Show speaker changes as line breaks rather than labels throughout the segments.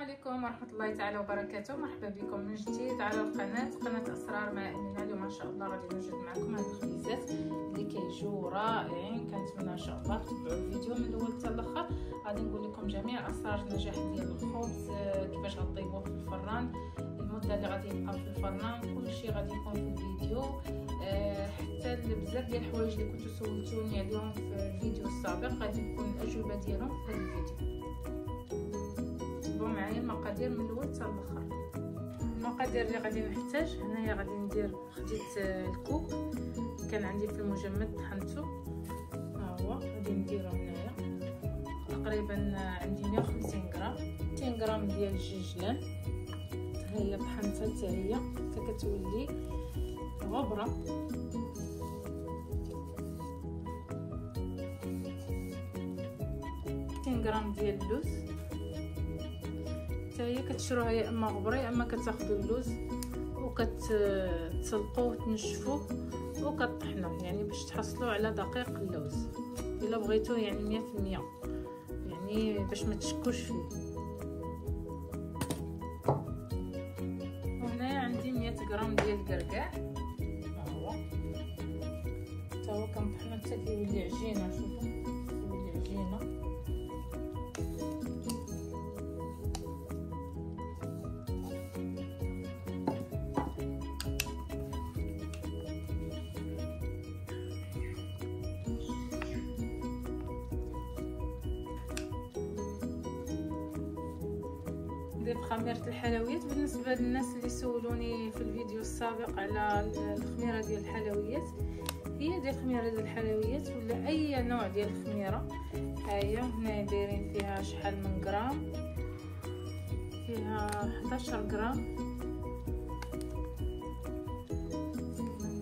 عليكم ورحمة الله تعالى وبركاته. مرحبا بكم من جديد على قناة أسرار مع أمينة. اليوم إن شاء الله غادي نوجد معكم هاد الخبيزات اللي كيجيو رائعين. كنتمنى إن شاء الله تتبعوا الفيديو من الأول حتى الآخر. غادي نقول لكم جميع أسرار النجاح ديال الخبز، كيفاش غطيبوه في الفران، المدة اللي غادي يبقى في الفران، كلشي غادي يكون في الفيديو. حتى بزاف ديال الحوايج اللي كنتو سولتوني عليهم في الفيديو السابق غادي تكون الأجوبة ديالهم في هذا الفيديو. معايا المقادير من الاول حتى الاخر. المقادير اللي غادي نحتاج هنايا، غادي ندير خديت الكوب كان عندي في المجمد طحنته، ها هو غادي نديرو هنايا تقريبا عندي 150 غرام. 200 غرام ديال الجيجلان ها هي طحنتها حتى هي كتولي غبره. 200 غرام ديال اللوز، هي كتشروها يا اما غبره يا اما كتاخذوا اللوز وكتسلقوه وتنشفوه وكطحنوه، يعني باش تحصلوا على دقيق اللوز الا بغيتوه يعني 100%، يعني باش ما تشكوش فيه. وهنايا عندي 100 غرام ديال الكركاع، ها هو حتى هو كنطحنو حتى كيولي عجينه. شوفوا كيولي عجينه. ندير خميرة الحلويات. بالنسبة للناس اللي سولوني في الفيديو السابق على الخميرة ديال الحلويات، هي ديال الخميرة ديال الحلويات ولا اي نوع ديال الخميرة، هاهي هنا دايرين فيها شحال من غرام، فيها 11 غرام.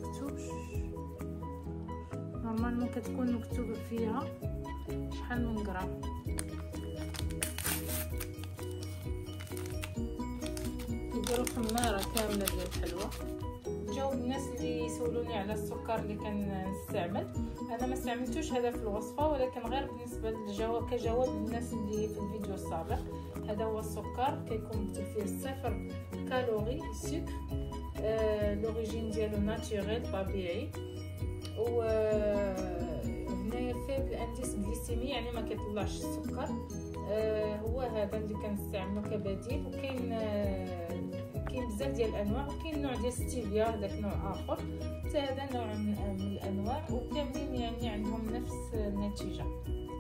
مكتوبش نورمالمون كتكون مكتوبة فيها شحال من غرام. نديرو خمارة كاملة ديال الحلوى. جاوب الناس اللي يسولوني على السكر اللي كنستعمل، انا ما استعملتوش هذا في الوصفه، ولكن غير بالنسبه كجواب للناس اللي في الفيديو السابق. هذا هو السكر كيكون مكتوب فيه 0 كالوري السكر، لوريجين ديالو ناتوريل طبيعي، و هنايا فيه الانديس غليسيمي يعني ما كيطلعش السكر. هو هذا اللي كنستعملو كبديل. وكاين بزاف ديال الانواع، وكاين نوع ديال ستيفيا هذاك نوع اخر، حتى هذا نوع من الانواع، وكاملين يعني عندهم نفس النتيجه.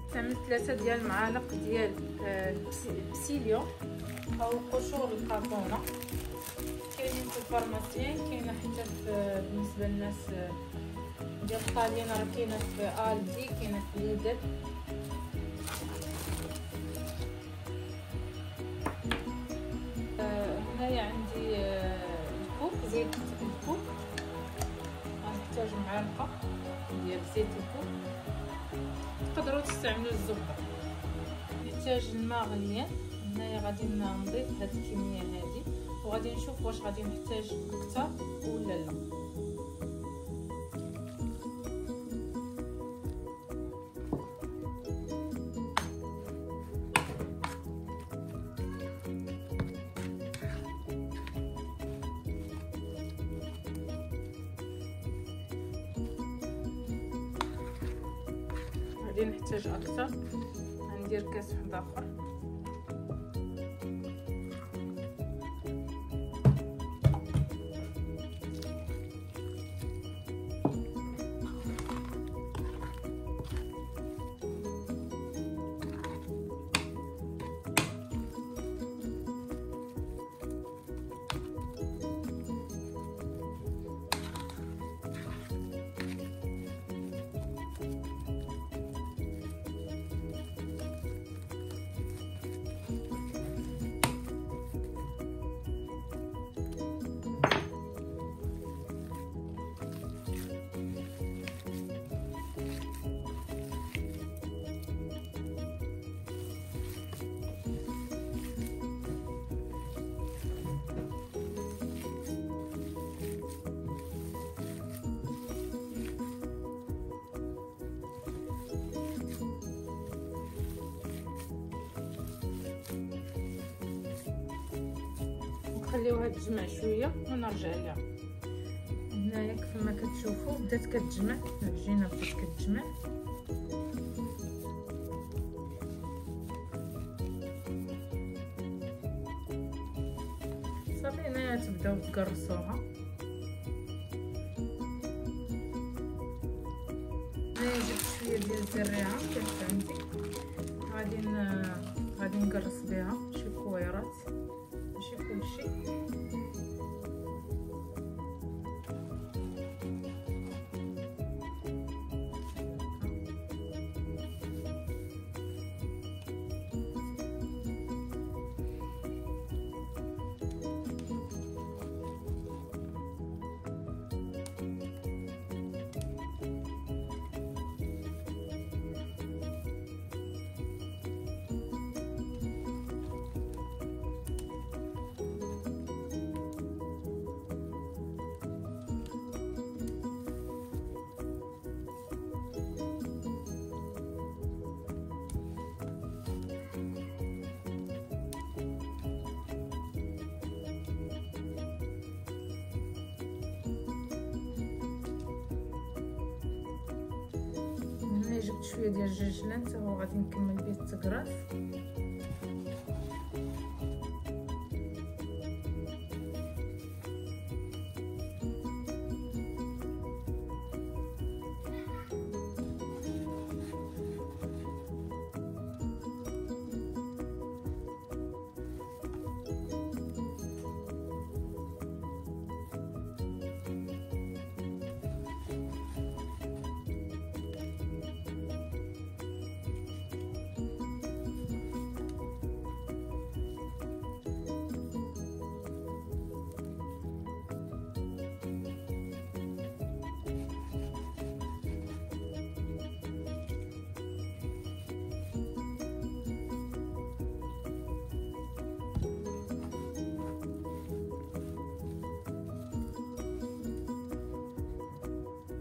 استعملت 3 ديال المعالق ديال البسيليو او قشور الكربونه. كاينين في الفارماسيين، كاينه حتى بالنسبه للناس ديال الطاليين راه كاينه في الدي، كاينه في ليدل. هنايا عندي الكوب زيت الكوب، غنحتاج معلقه ديال زيت الكوب. تقدروا تستعملوا الزبده. نحتاج الماء غليان. هنايا غادي نضيف هاد الكميه هادي، وغادي نشوف واش غادي نحتاج اكثر ولا لا. غادي نحتاج اكثر، غندير كاس واحد اخر. نخليوها تجمع شويه ونرجع لها. هنايا كيفما كتشوفوا بدات كتجمع العجينه، بدات كتجمع. صافي هنايا تبداو تقرصوها. هنايا جبت شويه ديال الزريعه كانت عندي، غادي نقرص بها شي كويرات، ماشي كلشي. جبت شويه ديال الجنجلان حتى هو غادي نكمل به التقراص.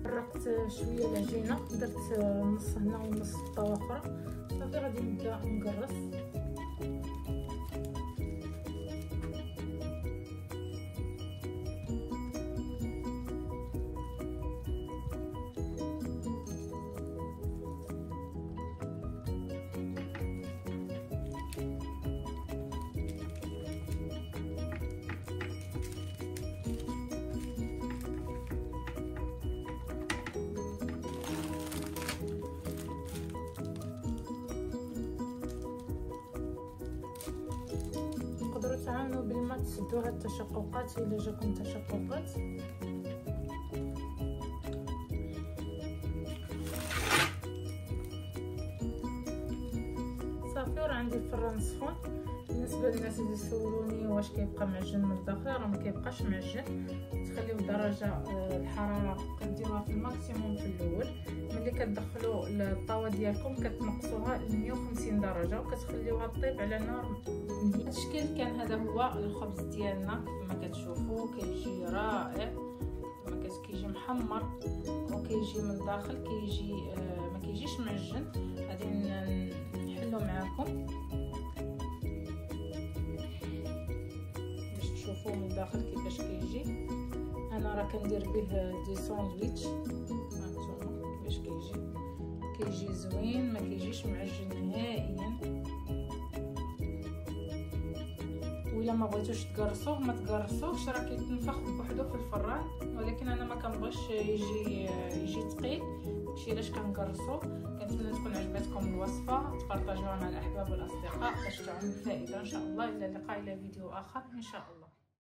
فرقت شويه العجينه، درت نص هنا ونص في الطاوه اخرى. صافي غادي نبدا نقرص. تقدروا تعاونوا بالما تسدوا هاد التشققات الا جاكم تشققات. صافي وراه عندي الفران سخون. بالنسبه للناس اللي سولوني واش كيبقى معجن من الداخل، راه ما كيبقاش معجن. تخليو درجه الحراره كديروها في الماكسيموم في الاول، ملي كتدخلوا الطاوه ديالكم كتنقصوها ل 150 درجه وكتخليوها طيب على نار. هذا الشكل كان، هذا هو الخبز ديالنا كما كتشوفوا، كيجي رائع، كيجي محمر وكيجي من الداخل كيجي ما كيجيش معجن. غادي نحلو معاكم باش تشوفوا من الداخل كيفاش كيجي. انا راه كندير به دي ساندويتش، هانتوما كيفاش كيجي زوين، ما كيجيش معجن نهائيا. وإلا ما بغيتوش تقرصوه ما تقرصوش، راه كيتنفخ بوحدو في الفران، ولكن انا ما كنبغيش يجي ثقيل، داكشي علاش كنقرصو. كنتمنى تكون عجبتكم الوصفه، تبارطاجوها مع الاحباب والاصدقاء باش تعم الفائده ان شاء الله. الى اللقاء، الى فيديو اخر ان شاء الله.